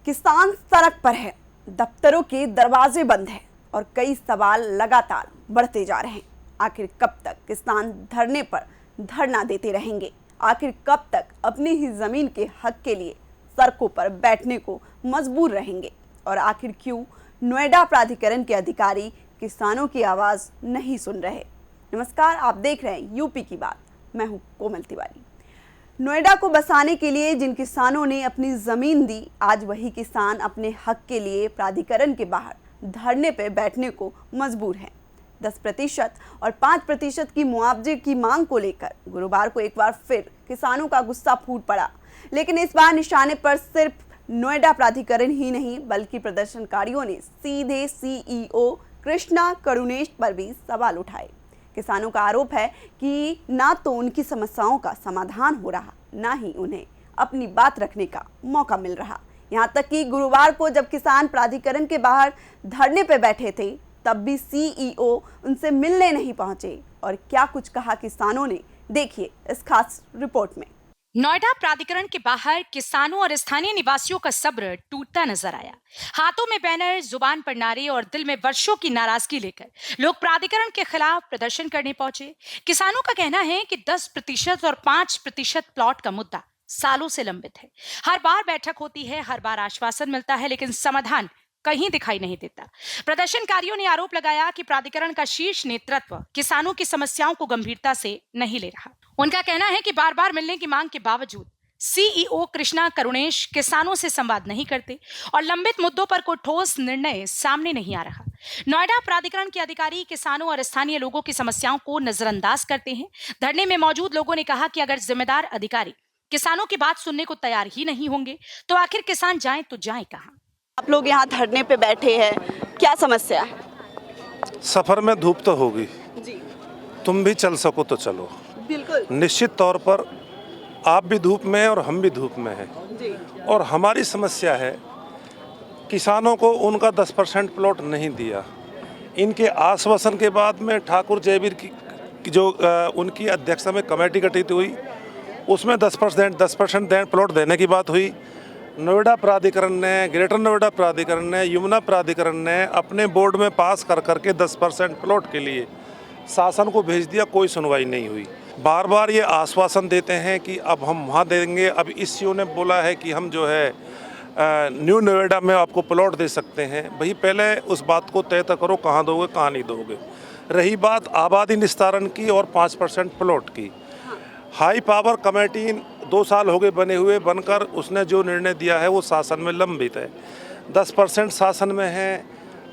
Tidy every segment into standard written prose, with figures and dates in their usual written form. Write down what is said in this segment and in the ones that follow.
किसान सड़क पर है, दफ्तरों के दरवाजे बंद हैं और कई सवाल लगातार बढ़ते जा रहे हैं। आखिर कब तक किसान धरने पर धरना देते रहेंगे? आखिर कब तक अपनी ही जमीन के हक के लिए सड़कों पर बैठने को मजबूर रहेंगे? और आखिर क्यों नोएडा प्राधिकरण के अधिकारी किसानों की आवाज नहीं सुन रहे? नमस्कार, आप देख रहे हैं यूपी की बात। मैं हूं कोमल तिवारी। नोएडा को बसाने के लिए जिन किसानों ने अपनी जमीन दी, आज वही किसान अपने हक के लिए प्राधिकरण के बाहर धरने पर बैठने को मजबूर हैं। 10% और 5% की मुआवजे की मांग को लेकर गुरुवार को एक बार फिर किसानों का गुस्सा फूट पड़ा। लेकिन इस बार निशाने पर सिर्फ नोएडा प्राधिकरण ही नहीं, बल्कि प्रदर्शनकारियों ने सीधे सीईओ कृष्णा करुणेश पर भी सवाल उठाए। किसानों का आरोप है कि ना तो उनकी समस्याओं का समाधान हो रहा, ना ही उन्हें अपनी बात रखने का मौका मिल रहा। यहां तक कि गुरुवार को जब किसान प्राधिकरण के बाहर धरने पर बैठे थे, तब भी सीईओ उनसे मिलने नहीं पहुंचे। और क्या कुछ कहा किसानों ने, देखिए इस खास रिपोर्ट में। नोएडा प्राधिकरण के बाहर किसानों और स्थानीय निवासियों का सब्र टूटता नजर आया। हाथों में बैनर, जुबान पर नारे और दिल में वर्षों की नाराजगी लेकर लोग प्राधिकरण के खिलाफ प्रदर्शन करने पहुंचे। किसानों का कहना है कि 10% और 5% प्लॉट का मुद्दा सालों से लंबित है। हर बार बैठक होती है, हर बार आश्वासन मिलता है, लेकिन समाधान कहीं दिखाई नहीं देता। प्रदर्शनकारियों ने आरोप लगाया कि प्राधिकरण का शीर्ष नेतृत्व किसानों की समस्याओं को गंभीरता से नहीं ले रहा। उनका कहना है कि बार बार मिलने की मांग के बावजूद सीईओ कृष्णा करुणेश किसानों से संवाद नहीं करते और लंबित मुद्दों पर कोई ठोस निर्णय सामने नहीं आ रहा। नोएडा प्राधिकरण के अधिकारी किसानों और स्थानीय लोगों की समस्याओं को नजरअंदाज करते हैं। धरने में मौजूद लोगों ने कहा कि अगर जिम्मेदार अधिकारी किसानों की बात सुनने को तैयार ही नहीं होंगे, तो आखिर किसान जाएं तो जाएं कहां? आप लोग यहाँ धरने पे बैठे हैं, क्या समस्या है? सफर में धूप तो होगी जी, तुम भी चल सको तो चलो। बिल्कुल निश्चित तौर पर आप भी धूप में हैं और हम भी धूप में हैं। जी। और हमारी समस्या है, किसानों को उनका 10% प्लॉट नहीं दिया। इनके आश्वासन के बाद में ठाकुर जयवीर की जो उनकी अध्यक्षता में कमेटी गठित हुई, उसमें 10% प्लॉट देने की बात हुई। नोएडा प्राधिकरण ने, ग्रेटर नोएडा प्राधिकरण ने, यमुना प्राधिकरण ने अपने बोर्ड में पास कर करके 10% प्लॉट के लिए शासन को भेज दिया। कोई सुनवाई नहीं हुई। बार बार ये आश्वासन देते हैं कि अब हम वहाँ देंगे। अब इस सीओ ने बोला है कि हम जो है न्यू नोएडा में आपको प्लॉट दे सकते हैं। भाई पहले उस बात को तय करो, कहाँ दोगे कहाँ नहीं दोगे। रही बात आबादी निस्तारण की और 5% प्लॉट की, हाई पावर कमेटी 2 साल हो गए बने हुए, बनकर उसने जो निर्णय दिया है वो शासन में लंबित है। 10% शासन में है,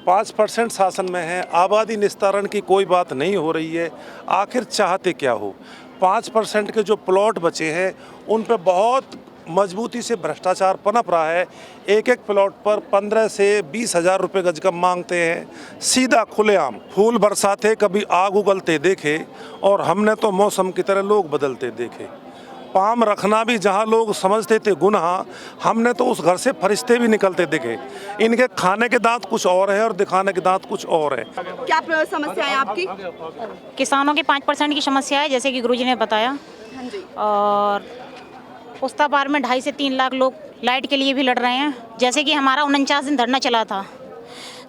5% शासन में है। आबादी निस्तारण की कोई बात नहीं हो रही है। आखिर चाहते क्या हो? 5% के जो प्लॉट बचे हैं उन पे बहुत मजबूती से भ्रष्टाचार पनप रहा है। एक प्लॉट पर 15 से 20 हज़ार रुपये गज का मांगते हैं, सीधा खुलेआम। फूल बरसाते कभी आग उगलते देखे, और हमने तो मौसम की तरह लोग बदलते देखे। पाम रखना भी जहाँ लोग समझते थे गुनाह, हमने तो उस घर से फरिश्ते भी निकलते देखे। इनके खाने के दांत कुछ और है और दिखाने के दांत कुछ और है। क्या समस्या है आपकी? किसानों के 5% की समस्या है, जैसे कि गुरुजी ने बताया। हाँ जी। और उस्ता पार में 2.5 से 3 लाख लोग लाइट के लिए भी लड़ रहे हैं। जैसे कि हमारा 49 दिन धरना चला था,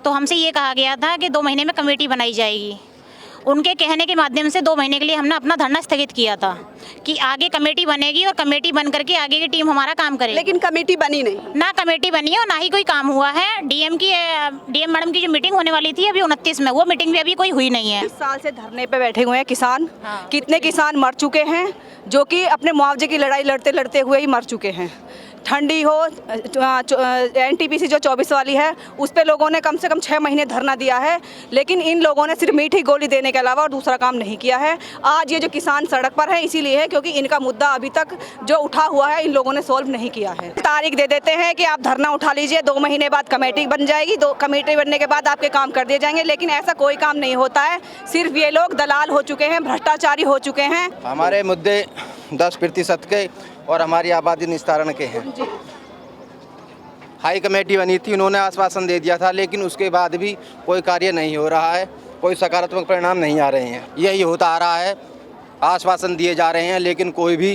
तो हमसे ये कहा गया था कि 2 महीने में कमेटी बनाई जाएगी। उनके कहने के माध्यम से 2 महीने के लिए हमने अपना धरना स्थगित किया था कि आगे कमेटी बनेगी और कमेटी बन करके आगे की टीम हमारा काम करेगी। लेकिन कमेटी बनी नहीं। ना कमेटी बनी है और ना ही कोई काम हुआ है। डीएम मैडम की जो मीटिंग होने वाली थी अभी 29 में, वो मीटिंग भी अभी कोई हुई नहीं है। 20 साल से धरने पे बैठे हुए हैं किसान। हाँ। कितने किसान मर चुके हैं, जो कि अपने मुआवजे की लड़ाई लड़ते लड़ते हुए ही मर चुके हैं। ठंडी हो, एनटीपीसी जो 24 वाली है, उस पे लोगों ने कम से कम 6 महीने धरना दिया है, लेकिन इन लोगों ने सिर्फ मीठी गोली देने के अलावा और दूसरा काम नहीं किया है। आज ये जो किसान सड़क पर है इसीलिए है क्योंकि इनका मुद्दा अभी तक जो उठा हुआ है इन लोगों ने सोल्व नहीं किया है। तारीख दे देते हैं कि आप धरना उठा लीजिए, 2 महीने बाद कमेटी बन जाएगी, कमेटी बनने के बाद आपके काम कर दिए जाएंगे, लेकिन ऐसा कोई काम नहीं होता है। सिर्फ ये लोग दलाल हो चुके हैं, भ्रष्टाचारी हो चुके हैं। हमारे मुद्दे 10% के और हमारी आबादी निस्तारण के हैं। हाई कमेटी बनी थी, उन्होंने आश्वासन दे दिया था, लेकिन उसके बाद भी कोई कार्य नहीं हो रहा है, कोई सकारात्मक परिणाम नहीं आ रहे हैं। यही होता आ रहा है, आश्वासन दिए जा रहे हैं लेकिन कोई भी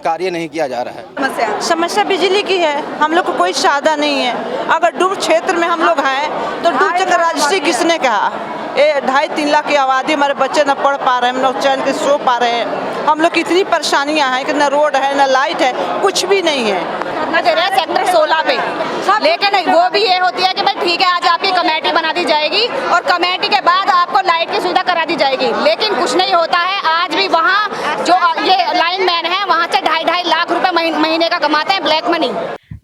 कार्य नहीं किया जा रहा है। समस्या समस्या बिजली की है, हम लोग को कोई साधन नहीं है। अगर डूब क्षेत्र में हम लोग हैं तो डूब चक्कर रजिस्ट्री किसने कहा? ये 2.5-3 लाख की आबादी, हमारे बच्चे न पढ़ पा रहे हैं, हम लोग चैन के सो पा रहे हैं। हम लोग की इतनी परेशानियां हैं कि न रोड है न लाइट है, कुछ भी नहीं है। धरना दे रहे हैं सेक्टर 16 पे, लेकिन वो भी ये होती है कि भाई ठीक है आज आपकी कमेटी बना दी जाएगी और कमेटी के बाद आपको लाइट की सुविधा करा दी जाएगी, लेकिन कुछ नहीं होता है। आज भी वहाँ जो ये लाइन मैन है वहाँ से 2.5 लाख रुपए महीने का कमाते हैं ब्लैक मनी।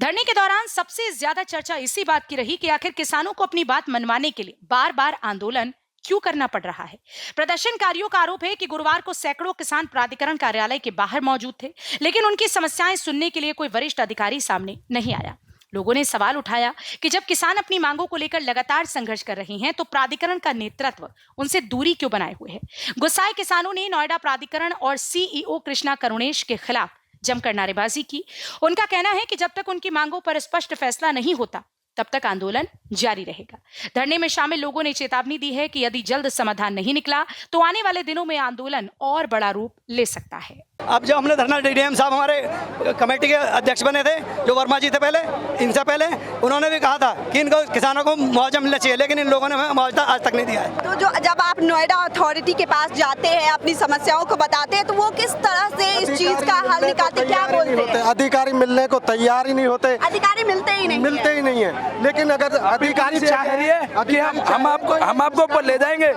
धरने के दौरान सबसे ज्यादा चर्चा इसी बात की रही कि आखिर किसानों को अपनी बात मनवाने के लिए बार बार आंदोलन क्यों करना पड़ रहा है। प्रदर्शनकारियों का आरोप है कि गुरुवार को सैकड़ों किसान प्राधिकरण कार्यालय के बाहर मौजूद थे, लेकिन उनकी समस्याएं सुनने के लिए कोई वरिष्ठ अधिकारी सामने नहीं आया। लोगों ने सवाल उठाया कि जब किसान अपनी मांगों को लेकर लगातार संघर्ष कर रहे हैं तो प्राधिकरण का नेतृत्व उनसे दूरी क्यों बनाए हुए है। गुस्साए किसानों ने नोएडा प्राधिकरण और सीईओ कृष्णा करुणेश के खिलाफ जमकर नारेबाजी की। उनका कहना है कि जब तक उनकी मांगों पर स्पष्ट फैसला नहीं होता तब तक आंदोलन जारी रहेगा। धरने में शामिल लोगों ने चेतावनी दी है कि यदि जल्द समाधान नहीं निकला तो आने वाले दिनों में आंदोलन और बड़ा रूप ले सकता है। अब जब हमने धरना डीएम साहब हमारे कमेटी के अध्यक्ष बने थे, जो वर्मा जी थे पहले, इनसे पहले उन्होंने भी कहा था कि इनको किसानों को मुआवजा मिलना चाहिए, लेकिन इन लोगों ने हमें मुआवजा आज तक नहीं दिया है। तो जो जब आप नोएडा अथॉरिटी के पास जाते हैं, अपनी समस्याओं को बताते हैं, तो वो किस तरह से इस चीज का हल निकालते, क्या बोलते हैं? अधिकारी मिलने को तैयार ही नहीं होते, अधिकारी मिलते ही नहीं है। लेकिन अगर अधिकारी चाहिए कि हम आपको ऊपर ले जाएंगे,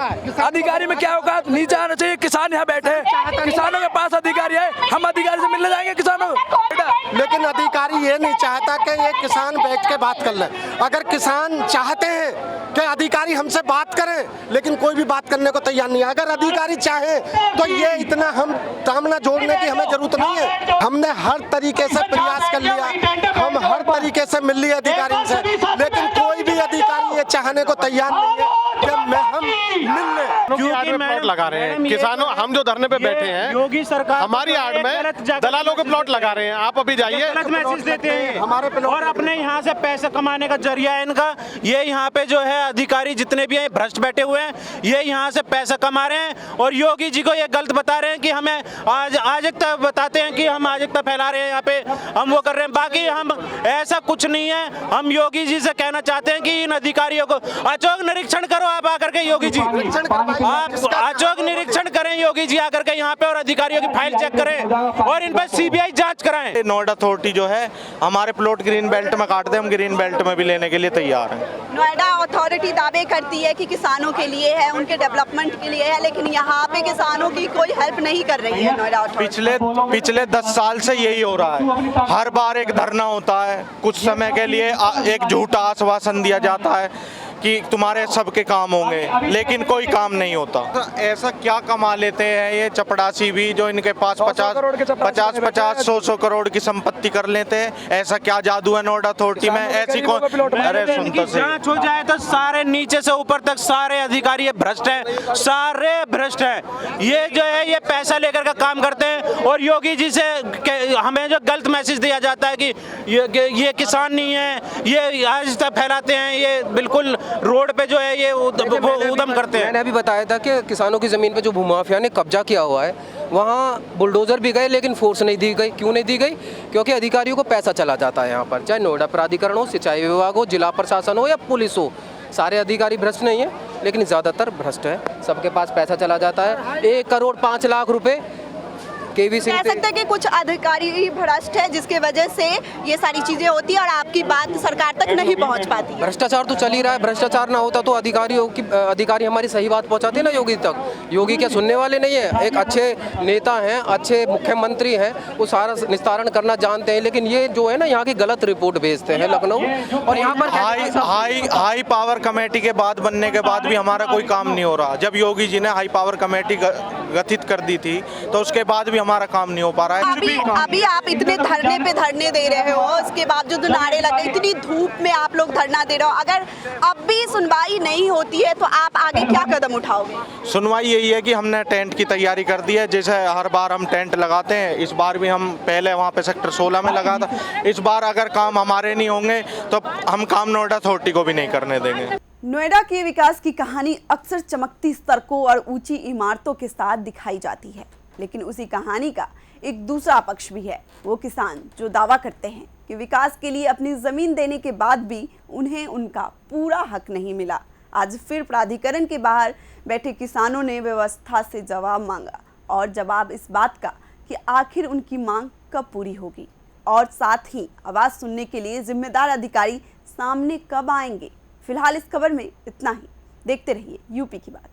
अधिकारी में क्या होगा? नीचे आना चाहिए। किसान यहाँ बैठे हैं, किसानों के पास अधिकारी है, हम अधिकारी से मिलने जाएंगे किसानों। लेकिन अधिकारी ये नहीं चाहता कि ये किसान बैठ के बात कर ले। अगर किसान चाहते हैं कि अधिकारी हमसे बात करें, लेकिन कोई भी बात करने को तैयार नहीं है। अगर अधिकारी चाहे तो ये इतना हम तामना जोड़ने की हमें जरूरत नहीं है। हमने हर तरीके से प्रयास कर लिया, हम हर तरीके से मिल लिए अधिकारी से, लेकिन कोई भी अधिकारी ये चाहने को तैयार नहीं है कि हम मिल लें। क्योंकि प्लॉट लगा रहे हैं किसानों, हम जो धरने पे बैठे हैं, योगी सरकार हमारी आड़ में दलालों के प्लॉट लगा रहे हैं। आप अभी जाइए, गलत मैसेज देते हैं हमारे पे, और अपने यहाँ से पैसे कमाने का जरिया है इनका। ये यहाँ पे जो है अधिकारी जितने भी हैं भ्रष्ट बैठे हुए हैं, ये यहाँ से पैसा कमा रहे हैं और योगी जी को ये गलत बता रहे हैं कि हमें अराजकता बताते हैं कि हम अराजकता फैला रहे हैं, यहाँ पे हम वो कर रहे हैं। बाकी हम ऐसा कुछ नहीं है। हम योगी जी से कहना चाहते हैं कि इन अधिकारियों को अचोक निरीक्षण करो। आप आकर के योगी जी, आप अचोक निरीक्षण करें योगी जी आकर के यहाँ पे, और अधिकारियों की फाइल चेक करें और इन पर सीबीआई जांच कराएं। नोएडा अथॉरिटी जो है हमारे प्लॉट ग्रीन बेल्ट में काट दे, हम ग्रीन बेल्ट में भी लेने के लिए तैयार हैं। नोएडा अथॉरिटी दावे करती है कि किसानों के लिए है, उनके डेवलपमेंट के लिए है, लेकिन यहाँ पे किसानों की कोई हेल्प नहीं कर रही है नोएडा अथॉरिटी। पिछले 10 साल से यही हो रहा है। हर बार एक धरना होता है, कुछ समय के लिए एक झूठा आश्वासन दिया जाता है कि तुम्हारे सबके काम होंगे, लेकिन कोई काम नहीं होता। ऐसा क्या कमा लेते हैं ये चपड़ासी भी, जो इनके पास 50-100 करोड़ की संपत्ति कर लेते हैं? ऐसा क्या जादू है नोएडा अथॉरिटी में? ऐसी कौन? अरे सुनता से जांच हो जाए तो सारे नीचे से ऊपर तक सारे अधिकारी भ्रष्ट हैं, सारे भ्रष्ट हैं। ये जो है ये पैसा लेकर का काम करते हैं और योगी जी से हमें जो गलत मैसेज दिया जाता है कि ये किसान नहीं है, ये अराजकता फैलाते हैं, ये बिल्कुल रोड पे जो है ये उदम करते हैं। मैंने अभी बताया था कि किसानों की ज़मीन पे जो भूमाफिया ने कब्जा किया हुआ है, वहाँ बुलडोज़र भी गए लेकिन फोर्स नहीं दी गई। क्यों नहीं दी गई? क्योंकि अधिकारियों को पैसा चला जाता है यहाँ पर, चाहे नोएडा प्राधिकरण हो, सिंचाई विभाग हो, जिला प्रशासन हो या पुलिस हो। सारे अधिकारी भ्रष्ट नहीं है, लेकिन ज़्यादातर भ्रष्ट है। सबके पास पैसा चला जाता है। 1 करोड़ 5 लाख रुपए कह सकते हैं कि कुछ अधिकारी ही भ्रष्ट है, जिसके वजह से ये सारी चीजें होती है और आपकी बात सरकार तक नहीं पहुंच पाती। भ्रष्टाचार तो चल ही रहा है। भ्रष्टाचार ना होता तो अधिकारी हमारी सही बात पहुंचाते ना योगी तक। योगी क्या सुनने वाले नहीं है? एक अच्छे नेता हैं, अच्छे मुख्यमंत्री हैं, वो सारा निस्तारण करना जानते हैं, लेकिन ये जो है ना यहाँ की गलत रिपोर्ट भेजते हैं लखनऊ। और यहाँ पर हाई पावर कमेटी के बाद बनने के बाद भी हमारा कोई काम नहीं हो रहा। जब योगी जी ने हाई पावर कमेटी गठित कर दी थी तो उसके बाद भी हमारा काम नहीं हो पा रहा है। अभी आप इतने धरने दे रहे हो, उसके बावजूद नारे लगे, इतनी धूप में आप लोग धरना दे रहे हो। अगर अब भी सुनवाई नहीं होती है तो आप आगे क्या कदम उठाओगे? सुनवाई यही है कि हमने टेंट की तैयारी कर दी है। जैसे हर बार हम टेंट लगाते हैं, इस बार भी हम पहले वहाँ पे सेक्टर 16 में लगा था। इस बार अगर काम हमारे नहीं होंगे तो हम काम नोएडा अथॉरिटी को भी नहीं करने देंगे। नोएडा के विकास की कहानी अक्सर चमकती सड़कों और ऊंची इमारतों के साथ दिखाई जाती है, लेकिन उसी कहानी का एक दूसरा पक्ष भी है, वो किसान जो दावा करते हैं कि विकास के लिए अपनी जमीन देने के बाद भी उन्हें उनका पूरा हक नहीं मिला। आज फिर प्राधिकरण के बाहर बैठे किसानों ने व्यवस्था से जवाब मांगा और जवाब इस बात का कि आखिर उनकी मांग कब पूरी होगी और साथ ही आवाज सुनने के लिए जिम्मेदार अधिकारी सामने कब आएंगे। फिलहाल इस खबर में इतना ही। देखते रहिए यूपी की बात।